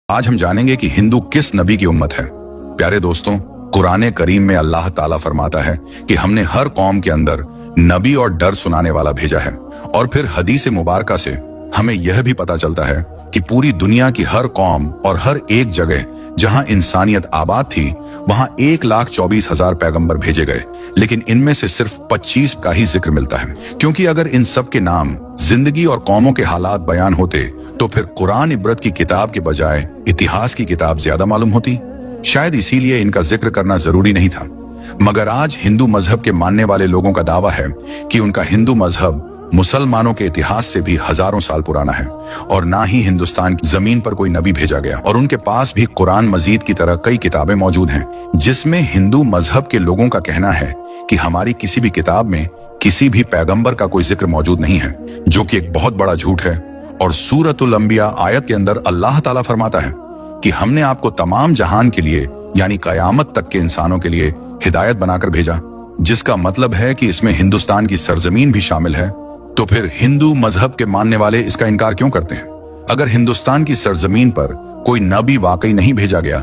आज हम जानेंगे कि हिंदू किस नबी की उम्मत है। प्यारे दोस्तों, कुरान करीम में अल्लाह ताला फरमाता है कि हमने हर कौम के अंदर नबी और डर सुनाने वाला भेजा है। और फिर हदीस मुबारका से हमें यह भी पता चलता है कि पूरी दुनिया की हर कौम और हर एक जगह जहां इंसानियत आबाद थी वहां 1,24,000 पैगंबर भेजे गए, लेकिन इनमें से सिर्फ 25 का ही जिक्र मिलता है। क्योंकि अगर इन सब के नाम, जिंदगी और कौमों के हालात बयान होते तो फिर कुरान इबरत की किताब के बजाय इतिहास की किताब ज्यादा मालूम होती। शायद इसीलिए इनका जिक्र करना जरूरी नहीं था। मगर आज हिंदू मजहब के मानने वाले लोगों का दावा है कि उनका हिंदू मजहब मुसलमानों के इतिहास से भी हजारों साल पुराना है और ना ही हिंदुस्तान की जमीन पर कोई नबी भेजा गया। और उनके पास भी कुरान मजीद की तरह कई किताबें मौजूद हैं जिसमें हिंदू मजहब के लोगों का कहना है कि हमारी किसी भी किताब में किसी भी पैगंबर का कोई जिक्र मौजूद नहीं है, जो कि एक बहुत बड़ा झूठ है। और सूरतुल अंबिया आयत के अंदर अल्लाह ताला फरमाता है कि हमने आपको तमाम जहान के लिए यानी कयामत तक के इंसानों के लिए हिदायत बनाकर भेजा, जिसका मतलब है कि इसमें हिंदुस्तान की सरजमीन भी शामिल है। तो फिर हिंदू मजहब के मानने वाले इसका इनकार क्यों करते हैं? अगर हिंदुस्तान की सरजमीन पर कोई नबी वाकई नहीं भेजा गया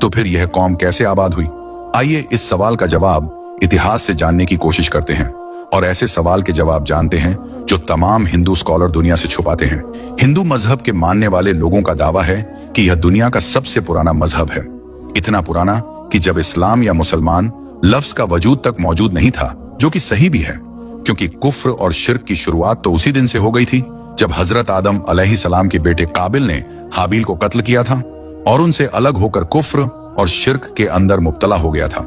तो फिर यह कौम कैसे आबाद हुई? आइए इस सवाल का जवाब इतिहास से जानने की कोशिश करते हैं और ऐसे सवाल के जवाब जानते हैं जो तमाम हिंदू स्कॉलर दुनिया से छुपाते हैं। हिंदू मजहब के मानने वाले लोगों का दावा है कि यह दुनिया का सबसे पुराना मजहब है, इतना पुराना कि जब इस्लाम या मुसलमान लफ्ज का वजूद तक मौजूद नहीं था, जो कि सही भी है, क्योंकि कुफ्र और शिर्क की शुरुआत तो उसी दिन से हो गई थी जब हजरत आदम अलैहिस्सलाम के बेटे काबिल ने हाबिल को कत्ल किया था और उनसे अलग होकर कुफ्र और शिर्क के अंदर मुब्तला हो गया था।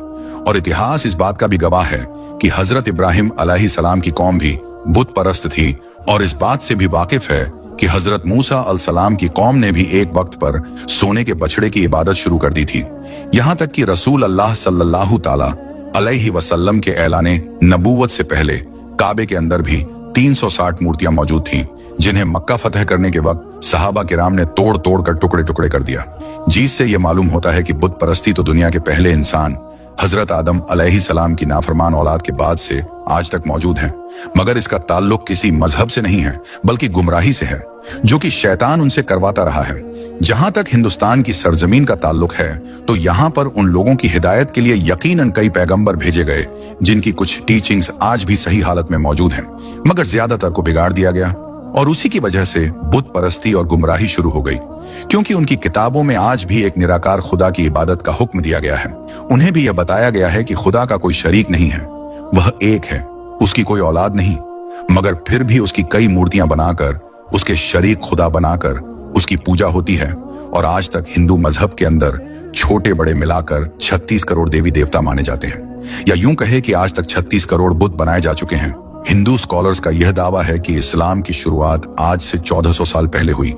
और इतिहास इस बात का भी गवाह है कि हजरत इब्राहिम अलैहिस्सलाम की कौम भी बुत परस्त थी और इस बात से भी वाकिफ है कि हजरत मूसा अलैहिस्सलाम की कौम ने भी एक वक्त पर सोने के बछड़े की इबादत शुरू कर दी थी। यहाँ तक कि रसूल अल्लाह सल्लल्लाहु ताला अलैहि वसल्लम के ऐलाने नबूवत से पहले काबे के अंदर भी 360 मूर्तियां मौजूद थीं, जिन्हें मक्का फतह करने के वक्त सहाबा किराम ने तोड़ तोड़ कर टुकड़े टुकड़े कर दिया। जिससे यह मालूम होता है कि बुत परस्ती तो दुनिया के पहले इंसान हजरत आदम अलैहिस्सलाम की नाफरमान औलाद के बाद से आज तक मौजूद है। मगर इसका ताल्लुक किसी मजहब से नहीं है बल्कि गुमराही से है, जो कि शैतान उनसे करवाता रहा है। जहां तक हिंदुस्तान की सरजमीन का ताल्लुक है तो यहाँ पर उन लोगों की हिदायत के लिए यकीनन कई पैगंबर भेजे गए जिनकी कुछ टीचिंग्स आज भी सही हालत में मौजूद हैं, मगर ज्यादातर को बिगाड़ दिया गया और उसी की वजह से बुत परस्ती और गुमराही शुरू हो गई। क्योंकि उनकी किताबों में आज भी एक निराकार खुदा की इबादत का हुक्म दिया गया है। उन्हें भी यह बताया गया है कि खुदा का कोई शरीक नहीं है, वह एक है, उसकी कोई औलाद नहीं, मगर फिर भी उसकी कई मूर्तियां बनाकर उसके शरीक खुदा बनाकर उसकी पूजा होती है। और आज तक हिंदू मजहब के अंदर छोटे बड़े मिलाकर 36 करोड़ देवी देवता माने जाते हैं, या यूं कहे कि आज तक 36 करोड़ बुत बनाए जा चुके हैं। हिंदू स्कॉलर्स का यह दावा है कि इस्लाम की शुरुआत आज से 1400 साल पहले हुई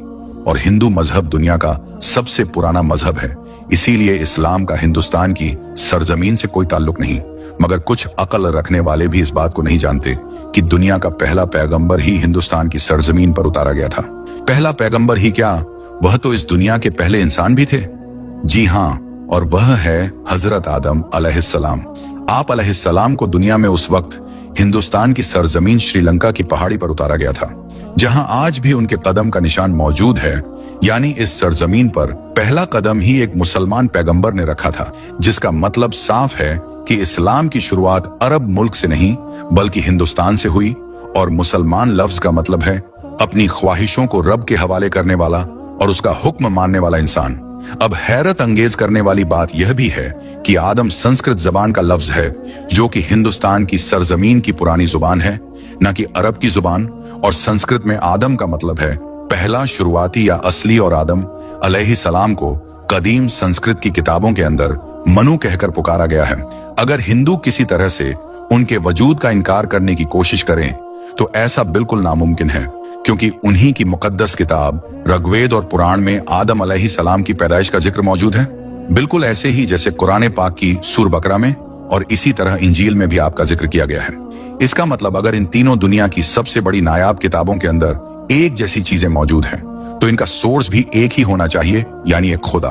और हिंदू मजहब दुनिया का सबसे पुराना मजहब है। इसीलिए इस्लाम का हिंदुस्तान की सरजमीन से कोई ताल्लुक नहीं। मगर कुछ अकल रखने वाले भी इस बात को नहीं जानते कि दुनिया का पहला पैगंबर ही हिंदुस्तान की सरजमीन पर उतारा गया था। पहला पैगंबर ही क्या, वह तो इस दुनिया के पहले इंसान भी थे। जी हाँ, और वह है हजरत आदम अलैहिस्सलाम। आप अलैहिस्सलाम को दुनिया में उस वक्त हिंदुस्तान की सरजमीन श्रीलंका की पहाड़ी पर उतारा गया था, जहां आज भी उनके कदम का निशान मौजूद है। यानी इस सरजमीन पर पहला कदम ही एक मुसलमान पैगंबर ने रखा था, जिसका मतलब साफ है कि इस्लाम की शुरुआत अरब मुल्क से नहीं बल्कि हिंदुस्तान से हुई। और मुसलमान लफ्ज का मतलब है अपनी ख्वाहिशों को रब के हवाले करने वाला और उसका हुक्म मानने वाला इंसान। अब हैरत अंगेज करने वाली बात यह भी है कि आदम संस्कृत जबान का लफ्ज है, जो कि हिंदुस्तान की सरजमीन की पुरानी जुबान है, न कि अरब की जुबान। और संस्कृत में आदम का मतलब है पहला, शुरुआती या असली। और आदम अलैहिस्सलाम को कदीम संस्कृत की किताबों के अंदर मनु कहकर पुकारा गया है। अगर हिंदू किसी तरह से उनके वजूद का इनकार करने की कोशिश करें तो ऐसा बिल्कुल नामुमकिन है, क्योंकि उन्हीं की मुकद्दस किताब ऋग्वेद और पुराण में आदम अलैहिस्सलाम की पैदाइश का जिक्र मौजूद है, बिल्कुल ऐसे ही जैसे कुरान पाक की सूर बकरा में और इसी तरह इंजील में भी आपका जिक्र किया गया है। इसका मतलब अगर इन तीनों दुनिया की सबसे बड़ी नायाब किताबों के अंदर एक जैसी चीजें मौजूद हैं तो इनका सोर्स भी एक ही होना चाहिए, यानी एक खुदा।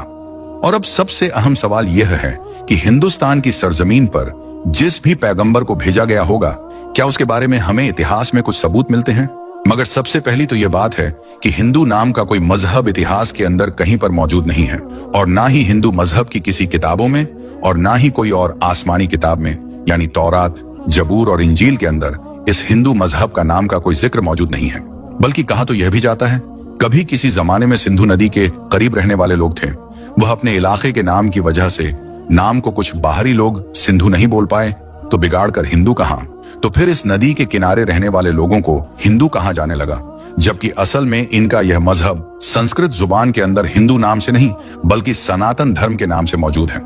और अब सबसे अहम सवाल यह है कि हिंदुस्तान की सरजमीन पर जिस भी पैगंबर को भेजा गया होगा, क्या उसके बारे में हमें इतिहास में कुछ सबूत मिलते हैं? मगर सबसे पहली तो यह बात है कि हिंदू नाम का कोई मजहब इतिहास के अंदर कहीं पर मौजूद नहीं है, और ना ही हिंदू मजहब की किसी किताबों में, और ना ही कोई और आसमानी किताब में यानी तौरात, जबूर और इंजील के अंदर इस हिंदू मजहब का नाम का कोई जिक्र मौजूद नहीं है। बल्कि कहा तो यह भी जाता है, कभी किसी जमाने में सिंधु नदी के करीब रहने वाले लोग थे, वह अपने इलाके के नाम की वजह से नाम को कुछ बाहरी लोग सिंधु नहीं बोल पाए तो बिगाड़कर हिंदू कहा, तो फिर इस नदी के किनारे रहने वाले लोगों को हिंदू कहा जाने लगा, जबकि असल में इनका यह मजहब संस्कृत जुबान के अंदर हिंदू नाम से नहीं बल्कि सनातन धर्म के नाम से मौजूद है।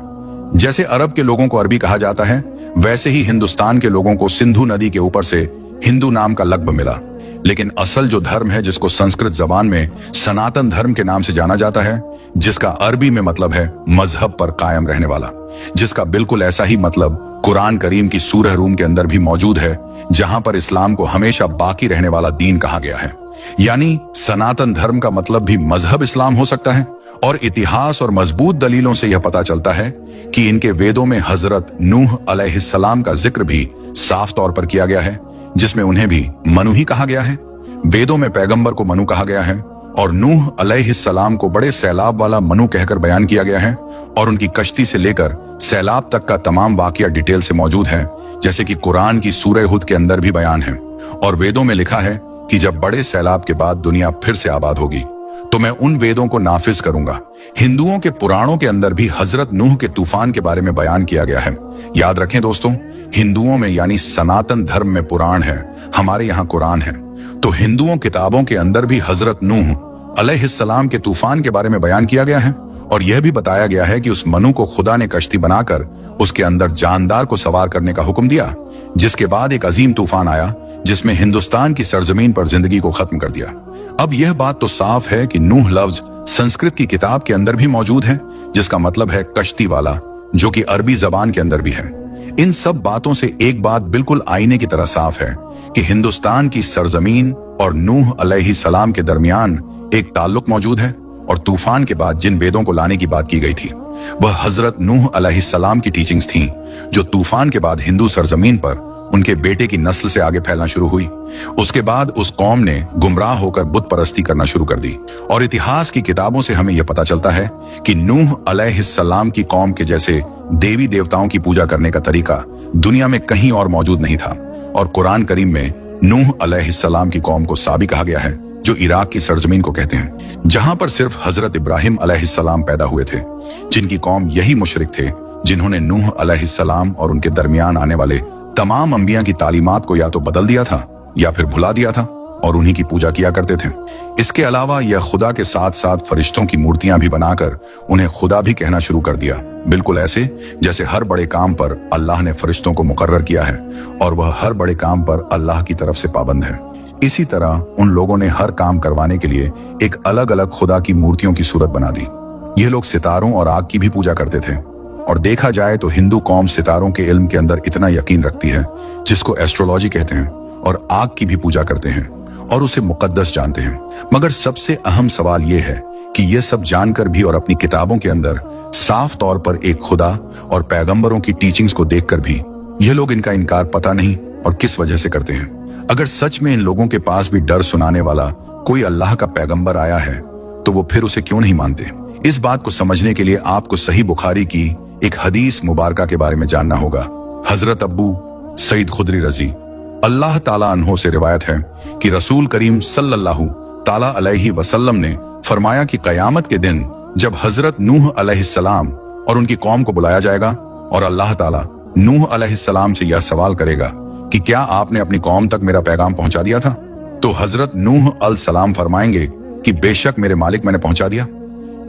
जैसे अरब के लोगों को अरबी कहा जाता है, वैसे ही हिंदुस्तान के लोगों को सिंधु नदी के ऊपर से हिंदू नाम का लक़्ब मिला। लेकिन असल जो धर्म है, जिसको संस्कृत जबान में सनातन धर्म के नाम से जाना जाता है, जिसका अरबी में मतलब है मजहब पर कायम रहने वाला, जिसका बिल्कुल ऐसा ही मतलब कुरान करीम की सूरह रूम के अंदर भी मौजूद है, जहां पर इस्लाम को हमेशा बाकी रहने वाला दीन कहा गया है। यानी सनातन धर्म का मतलब भी मजहब इस्लाम हो सकता है। और इतिहास और मजबूत दलीलों से यह पता चलता है कि इनके वेदों में हजरत नूह अलैहिस्सलाम का जिक्र भी साफ तौर पर किया गया है, जिसमें उन्हें भी मनु ही कहा गया है। वेदों में पैगंबर को मनु कहा गया है और नूह अलैहिस्सलाम को बड़े सैलाब वाला मनु कहकर बयान किया गया है, और उनकी कश्ती से लेकर सैलाब तक का तमाम वाकया डिटेल से मौजूद है, जैसे कि कुरान की सूरह हुद के अंदर भी बयान है। और वेदों में लिखा है कि जब बड़े सैलाब के बाद दुनिया फिर से आबाद होगी तो मैं उन वेदों को नाफिज करूंगा। हिंदुओं के पुराणों के अंदर भी हजरत नूह के तूफान के बारे में बयान किया गया है। याद रखें दोस्तों, हिंदुओं में यानी सनातन धर्म में पुराण है, हमारे यहाँ कुरान है, तो हिंदुओं किताबों के अंदर भी हजरत नूह अलैहिस्सलाम के तूफान के बारे में बयान किया गया है। और यह भी बताया गया है कि उस मनु को खुदा ने कश्ती बनाकर उसके अंदर जानदार को सवार करने का हुक्म दिया, जिसके बाद एक अजीम तूफान आया जिसमें हिंदुस्तान की सरजमीन पर जिंदगी को खत्म कर दिया। अब यह बात तो साफ है कि नूह लफ्ज संस्कृत की किताब के अंदर भी मौजूद है, जिसका मतलब है कश्ती वाला, जो कि अरबी जबान के अंदर भी है। इन सब बातों से एक बात बिल्कुल आईने की तरह साफ है कि हिंदुस्तान की सरजमीन और नूह अलैहिस्सलाम के दरमियान एक ताल्लुक मौजूद है। और तूफान के बाद जिन वेदों को लाने की बात की गई थी, वह हजरत नूह अलैहिस्सलाम की टीचिंग्स थीं, जो तूफान के बाद हिंदू सरजमीन पर उनके बेटे की नस्ल से आगे फैलना शुरू हुई। उसके बाद उस कौम ने गुमराह होकर बुत परस्ती करना शुरू कर दी। और इतिहास की किताबों से हमें यह पता चलता है कि नूह अलैहिस्सलाम की कौम के जैसे देवी देवताओं की पूजा करने का तरीका दुनिया में कहीं और मौजूद नहीं था। और कुरान करीम में नूह अलैहिस्सलाम की कौम को साबी कहा गया है, जो इराक की सरजमीन को कहते हैं, जहां पर सिर्फ हजरत इब्राहिम अलैहिस्सलाम पैदा हुए थे, जिनकी कौम यही मुशरिक थे जिन्होंने नूह अलैहिस्सलाम और उनके दरमियान आने वाले तमाम अंबिया की तालीमात को या तो बदल दिया था या फिर भुला दिया था और उन्हीं की पूजा किया करते थे। इसके अलावा यह खुदा के साथ साथ फरिश्तों की मूर्तियां भी बनाकर उन्हें खुदा भी कहना शुरू कर दिया, बिल्कुल ऐसे जैसे हर बड़े काम पर अल्लाह ने फरिश्तों को मुकर्रर किया है और वह हर बड़े काम पर अल्लाह की तरफ से पाबंद है। इसी तरह उन लोगों ने हर काम करवाने के लिए एक अलग अलग खुदा की मूर्तियों की सूरत बना दी। ये लोग सितारों और आग की भी पूजा करते थे। और देखा जाए तो हिंदू कौम सितारों के इल्म के अंदर इतना यकीन रखती है, जिसको एस्ट्रोलॉजी कहते हैं, और आग की भी पूजा करते हैं और उसे मुकद्दस जानते हैं। मगर सबसे अहम सवाल यह है कि यह सब जानकर भी और अपनी किताबों के अंदर साफ तौर पर एक खुदा और पैगंबरों की टीचिंग्स को देखकर भी यह लोग इनका इनकार पता नहीं और किस वजह से करते हैं। अगर सच में इन लोगों के पास भी डर सुनाने वाला कोई अल्लाह का पैगंबर आया है, तो वो फिर उसे क्यों नहीं मानते? इस बात को समझने के लिए आपको सही बुखारी की एक हदीस मुबारका के बारे में जानना होगा। हजरत अब्बू सईद खुदरी रजी अल्लाह ताला अन्हो से रिवायत है कि रसूल करीम सल्लल्लाहु ताला अलैहि वसल्लम ने फरमाया कि कयामत के दिन जब हजरत नूह अलैहिस्सलाम और उनकी कौम को बुलाया जाएगा और अल्लाह ताला नूह अलैहिस्सलाम से यह सवाल करेगा कि क्या आपने अपनी कौम तक मेरा पैगाम पहुंचा दिया था, तो हजरत नूह अलैहिस्सलाम फरमाएंगे कि बेशक मेरे मालिक मैंने पहुंचा दिया।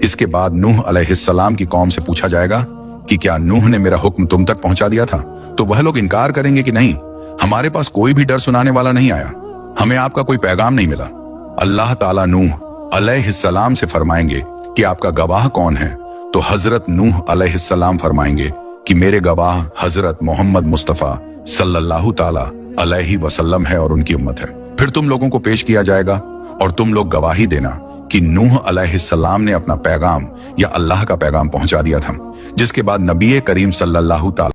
इसके बाद नूह अलैहिस्सलाम की कौम से पूछा जाएगा कि क्या नूह ने मेरा हुक्म तुम तक पहुंचा दिया था, तो वह लोग इनकार करेंगे कि नहीं, हमारे पास कोई भी डर सुनाने वाला नहीं आया, हमें आपका कोई पैगाम नहीं मिला। अल्लाह ताला नूह अलैहिस्सलाम से फरमाएंगे कि आपका गवाह कौन है, तो हजरत नूह अलैहिस्सलाम फरमाएंगे कि मेरे गवाह हजरत मोहम्मद मुस्तफा सल्लल्लाहु ताला अलैहि वसल्लम है और उनकी उम्मत है। फिर तुम लोगों को पेश किया जाएगा और तुम लोग गवाही देना कि नूह अलैहिस्सलाम ने अपना पैगाम या अल्लाह का पैगाम पहुंचा दिया था। जिसके बाद नबी करीम सल्लल्लाहु ताला